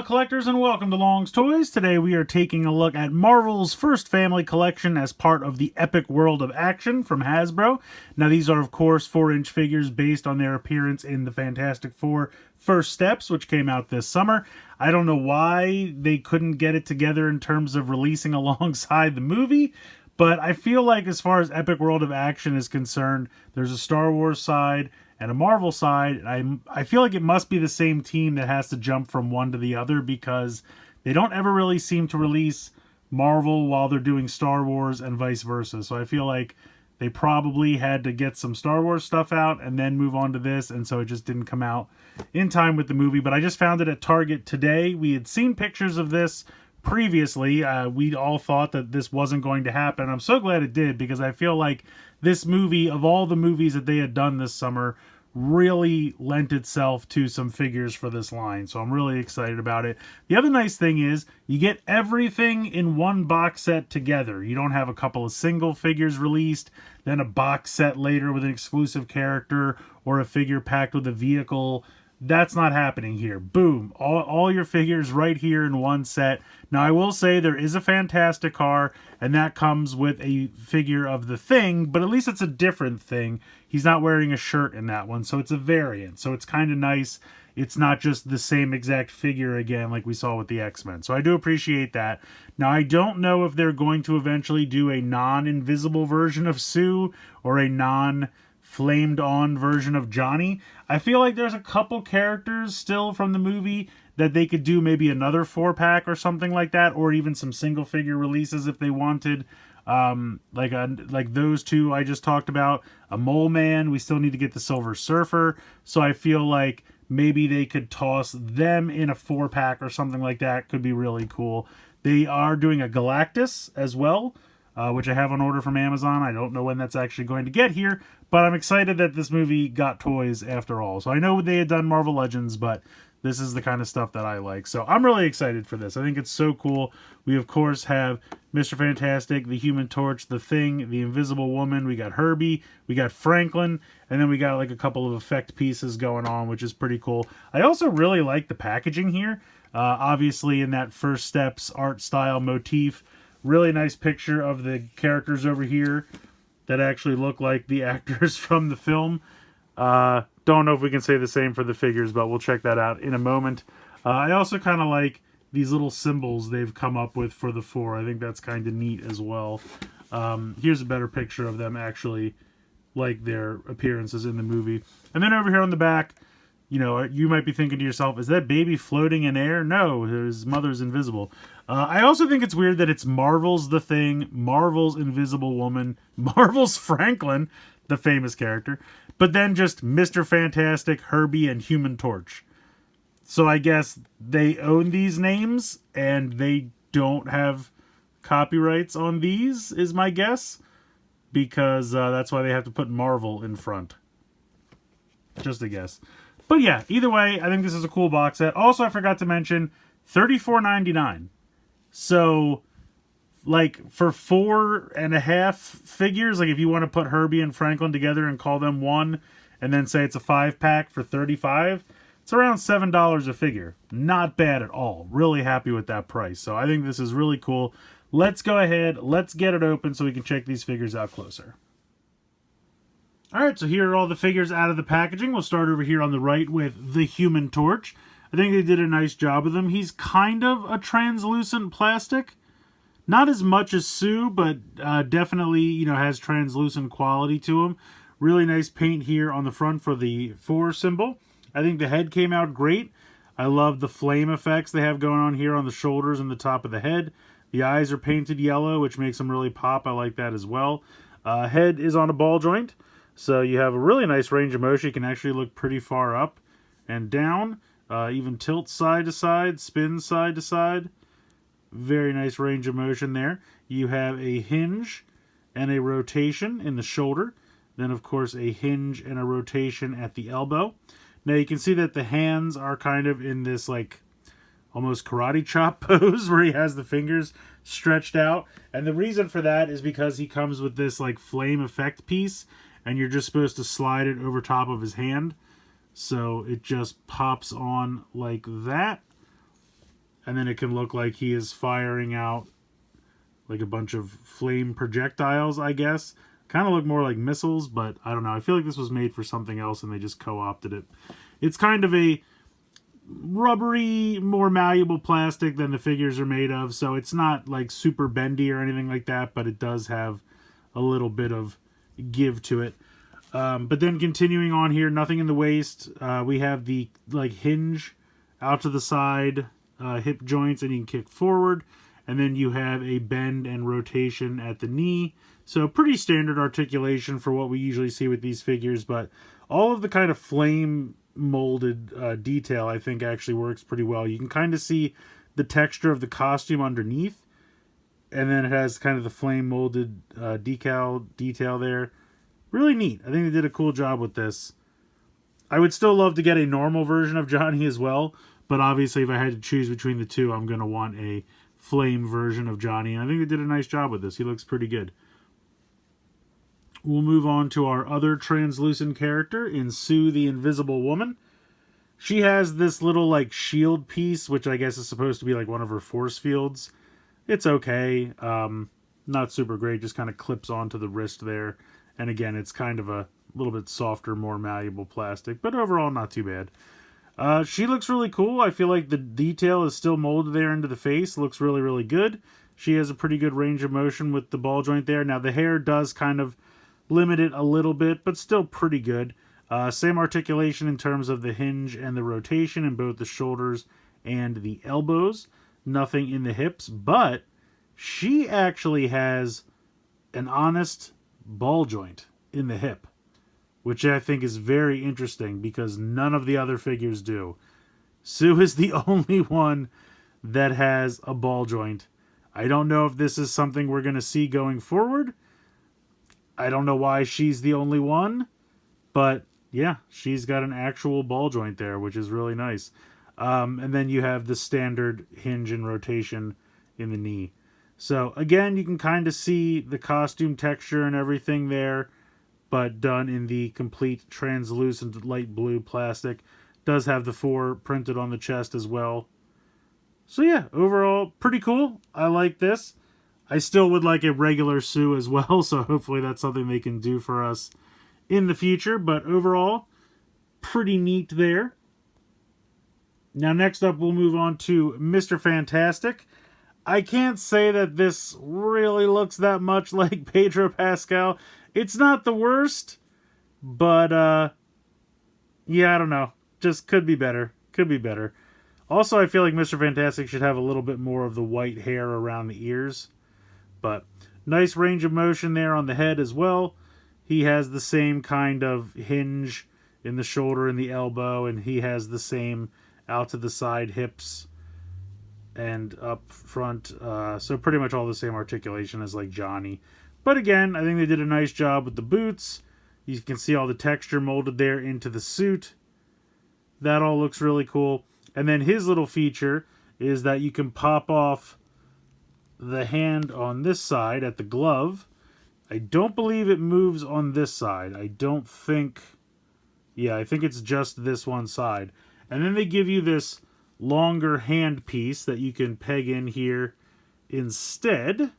collectors, and welcome to Long's Toys. Today we are taking a look at Marvel's first family collection as part of the Epic World of Action from Hasbro. Now these are of course 4-inch figures based on their appearance in the Fantastic Four First Steps, which came out this summer. I don't know why they couldn't get it together in terms of releasing alongside the movie, but I feel like as far as Epic World of Action is concerned, there's a Star Wars side and a Marvel side. I feel like it must be the same team that has to jump from one to the other, because they don't ever really seem to release Marvel while they're doing Star Wars and vice versa. So I feel like they probably had to get some Star Wars stuff out and then move on to this, and so it just didn't come out in time with the movie. But I just found it at Target today. We had seen pictures of this previously. We all thought that this wasn't going to happen. I'm so glad it did, because I feel like this movie, of all the movies that they had done this summer, really lent itself to some figures for this line. So I'm really excited about it. The other nice thing is you get everything in one box set together. You don't have a couple of single figures released, then a box set later with an exclusive character, or a figure packed with a vehicle. That's not happening here. Boom. All your figures right here in one set. Now, I will say there is a Fantastic car, and that comes with a figure of the Thing, but at least it's a different Thing. He's not wearing a shirt in that one, so it's a variant. So it's kind of nice. It's not just the same exact figure again like we saw with the X-Men. So I do appreciate that. Now, I don't know if they're going to eventually do a non-invisible version of Sue or a flamed on version of Johnny. I feel like there's a couple characters still from the movie that they could do maybe another 4-pack or something like that, or even some single figure releases if they wanted. Like those two I just talked about. A Mole Man, we still need to get the Silver Surfer, so I feel like maybe they could toss them in a 4-pack or something like that. Could be really cool. They are doing a Galactus as well, which I have on order from Amazon. I don't know when that's actually going to get here, but I'm excited that this movie got toys after all. So I know they had done Marvel Legends, but this is the kind of stuff that I like. So I'm really excited for this. I think it's so cool. We, of course, have Mr. Fantastic, the Human Torch, the Thing, the Invisible Woman. We got Herby, we got Franklin, and then we got like a couple of effect pieces going on, which is pretty cool. I also really like the packaging here. Obviously, in that First Steps art style motif. Really nice picture of the characters over here that actually look like the actors from the film. Don't know if we can say the same for the figures, but we'll check that out in a moment. I also kind of like these little symbols they've come up with for the four. I think that's kind of neat as well. Here's a better picture of them actually like their appearances in the movie. And then over here on the back, you know, you might be thinking to yourself, is that baby floating in air? No, his mother's invisible. I also think it's weird that it's Marvel's The Thing, Marvel's Invisible Woman, Marvel's Franklin, the famous character, but then just Mr. Fantastic, Herby, and Human Torch. So I guess they own these names, and they don't have copyrights on these, is my guess, because that's why they have to put Marvel in front. Just a guess. But yeah, either way, I think this is a cool box set. Also, I forgot to mention, $34.99. So, like, for 4.5 figures, like if you want to put Herby and Franklin together and call them one, and then say it's a 5-pack for $35, it's around $7 a figure. Not bad at all. Really happy with that price. So I think this is really cool. Let's go ahead, let's get it open so we can check these figures out closer. Alright, so here are all the figures out of the packaging. We'll start over here on the right with the Human Torch. I think they did a nice job with him. He's kind of a translucent plastic. Not as much as Sue, but definitely, you know, has translucent quality to him. Really nice paint here on the front for the 4 symbol. I think the head came out great. I love the flame effects they have going on here on the shoulders and the top of the head. The eyes are painted yellow, which makes them really pop. I like that as well. Head is on a ball joint. So you have a really nice range of motion. You can actually look pretty far up and down. Even tilt side to side, spin side to side. Very nice range of motion there. You have a hinge and a rotation in the shoulder. Then, of course, a hinge and a rotation at the elbow. Now, you can see that the hands are kind of in this, like, almost karate chop pose where he has the fingers stretched out. And the reason for that is because he comes with this, like, flame effect piece, and you're just supposed to slide it over top of his hand. So it just pops on like that. And then it can look like he is firing out like a bunch of flame projectiles, I guess. Kind of look more like missiles, but I don't know. I feel like this was made for something else and they just co-opted it. It's kind of a rubbery, more malleable plastic than the figures are made of, so it's not like super bendy or anything like that, but it does have a little bit of give to it. But then continuing on here, nothing in the waist. We have the like hinge out to the side, hip joints, and you can kick forward. And then you have a bend and rotation at the knee. So pretty standard articulation for what we usually see with these figures, but all of the kind of flame molded detail I think actually works pretty well. You can kind of see the texture of the costume underneath, and then it has kind of the flame molded decal detail there. Really neat. I think they did a cool job with this. I would still love to get a normal version of Johnny as well, but obviously if I had to choose between the two, I'm going to want a flame version of Johnny, and I think they did a nice job with this. He looks pretty good. We'll move on to our other translucent character in Sue the Invisible Woman. She has this little like shield piece, which I guess is supposed to be like one of her force fields. It's okay. Not super great, just kind of clips onto the wrist there. And again, it's kind of a little bit softer, more malleable plastic, but overall not too bad. She looks really cool. I feel like the detail is still molded there into the face. Looks really, really good. She has a pretty good range of motion with the ball joint there. Now the hair does kind of limit it a little bit, but still pretty good. Same articulation in terms of the hinge and the rotation in both the shoulders and the elbows. Nothing in the hips, but she actually has an honest ball joint in the hip, which I think is very interesting because none of the other figures do. Sue is the only one that has a ball joint. I don't know if this is something we're going to see going forward. I don't know why she's the only one, but yeah, she's got an actual ball joint there, which is really nice. And then you have the standard hinge and rotation in the knee. So again, you can kind of see the costume texture and everything there, but done in the complete translucent light blue plastic. Does have the 4 printed on the chest as well. So yeah, overall, pretty cool. I like this. I still would like a regular Sue as well, so hopefully that's something they can do for us in the future. But overall, pretty neat there. Now next up, we'll move on to Mr. Fantastic. I can't say that this really looks that much like Pedro Pascal. It's not the worst, but yeah, I don't know. Just could be better. Could be better. Also, I feel like Mr. Fantastic should have a little bit more of the white hair around the ears. But nice range of motion there on the head as well. He has the same kind of hinge in the shoulder and the elbow, and he has the same out to the side hips and up front. So pretty much all the same articulation as like Johnny. But again, I think they did a nice job with the boots. You can see all the texture molded there into the suit. That all looks really cool. And then his little feature is that you can pop off the hand on this side at the glove. I don't believe it moves on this side. I don't think... Yeah, I think it's just this one side. And then they give you this longer hand piece that you can peg in here instead.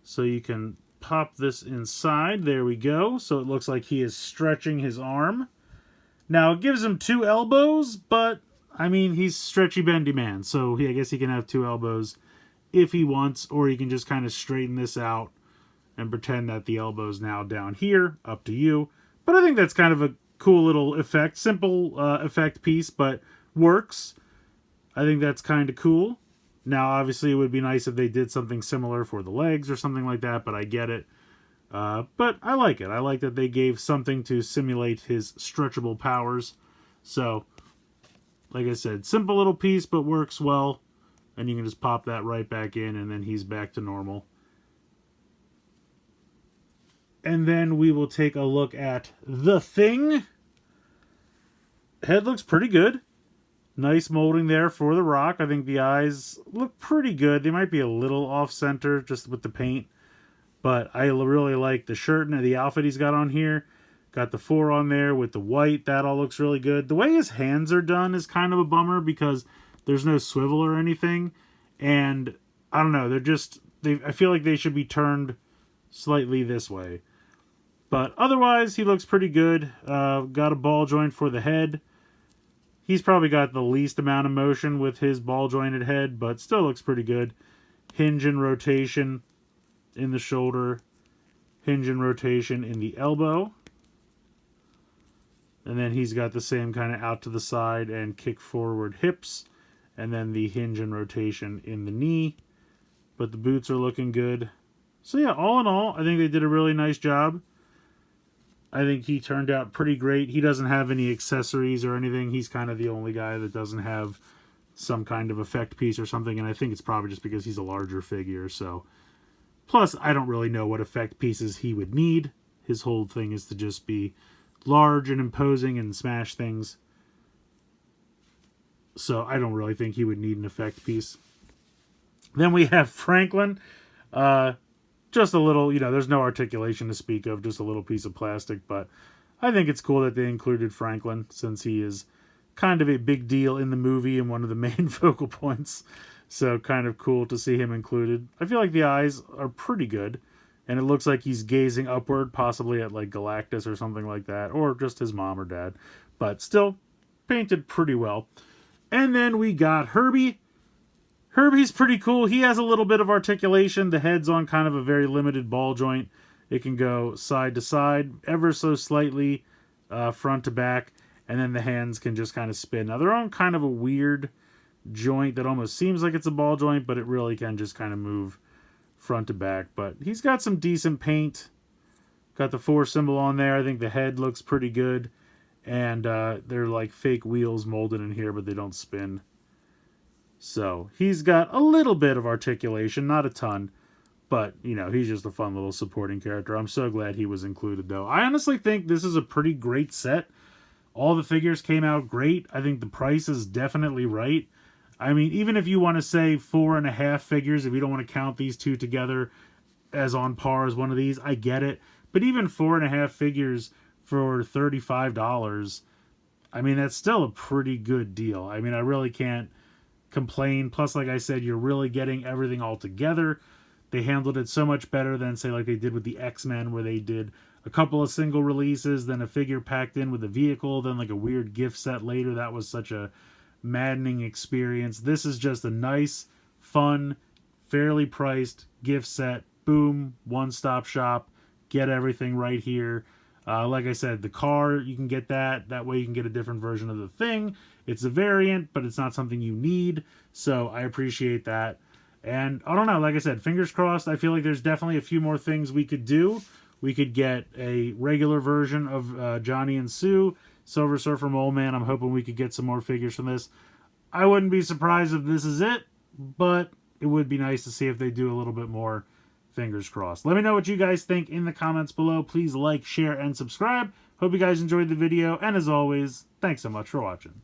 So you can pop this inside. There we go. So it looks like he is stretching his arm. Now, it gives him 2 elbows, but, I mean, he's stretchy bendy man. So I guess he can have 2 elbows if he wants, or you can just kind of straighten this out and pretend that the elbow's now down here. Up to you. But I think that's kind of a cool little effect. Simple effect piece, but works. I think that's kind of cool. Now, obviously, it would be nice if they did something similar for the legs or something like that, but I get it. But I like it. I like that they gave something to simulate his stretchable powers. So, like I said, simple little piece, but works well. And you can just pop that right back in, and then he's back to normal. And then we will take a look at the Thing. Head looks pretty good. Nice molding there for the Rock. I think the eyes look pretty good. They might be a little off-center just with the paint. But I really like the shirt and the outfit he's got on here. Got the 4 on there with the white. That all looks really good. The way his hands are done is kind of a bummer because There's no swivel or anything. And I don't know, I feel like they should be turned slightly this way. But otherwise, he looks pretty good. Got a ball joint for the head. He's probably got the least amount of motion with his ball jointed head, but still looks pretty good. Hinge and rotation in the shoulder. Hinge and rotation in the elbow. And then he's got the same kind of out to the side and kick forward hips. And then the hinge and rotation in the knee. But the boots are looking good. So yeah, all in all, I think they did a really nice job. I think he turned out pretty great. He doesn't have any accessories or anything. He's kind of the only guy that doesn't have some kind of effect piece or something. And I think it's probably just because he's a larger figure. So, plus, I don't really know what effect pieces he would need. His whole thing is to just be large and imposing and smash things. So I don't really think he would need an effect piece. Then we have Franklin. Just a little, there's no articulation to speak of, just a little piece of plastic. But I think it's cool that they included Franklin, since he is kind of a big deal in the movie and one of the main focal points. So kind of cool to see him included. I feel like the eyes are pretty good. And it looks like he's gazing upward, possibly at like Galactus or something like that. Or just his mom or dad. But still painted pretty well. And then we got Herby. Herby's pretty cool. He has a little bit of articulation. The head's on kind of a very limited ball joint. It can go side to side, ever so slightly, front to back. And then the hands can just kind of spin. Now, they're on kind of a weird joint that almost seems like it's a ball joint, but it really can just kind of move front to back. But he's got some decent paint. Got the 4 symbol on there. I think the head looks pretty good. And they're like fake wheels molded in here, but they don't spin. So he's got a little bit of articulation, not a ton. But, he's just a fun little supporting character. I'm so glad he was included, though. I honestly think this is a pretty great set. All the figures came out great. I think the price is definitely right. I mean, even if you want to say 4.5 figures, if you don't want to count these two together as on par as one of these, I get it. But even 4.5 figures for $35, I mean, that's still a pretty good deal. I mean, I really can't complain. Plus, like I said, you're really getting everything all together. They handled it so much better than, say, like they did with the X-Men, where they did a couple of single releases, then a figure packed in with a vehicle, then like a weird gift set later. That was such a maddening experience. This is just a nice, fun, fairly priced gift set. Boom, one-stop shop. Get everything right here. Like I said, the car, you can get that. That way you can get a different version of the thing. It's a variant, but it's not something you need. So I appreciate that. And I don't know, like I said, fingers crossed. I feel like there's definitely a few more things we could do. We could get a regular version of Johnny and Sue, Silver Surfer Mole Man. I'm hoping we could get some more figures from this. I wouldn't be surprised if this is it, but it would be nice to see if they do a little bit more. Fingers crossed. Let me know what you guys think in the comments below. Please like, share, and subscribe. Hope you guys enjoyed the video. And as always, thanks so much for watching.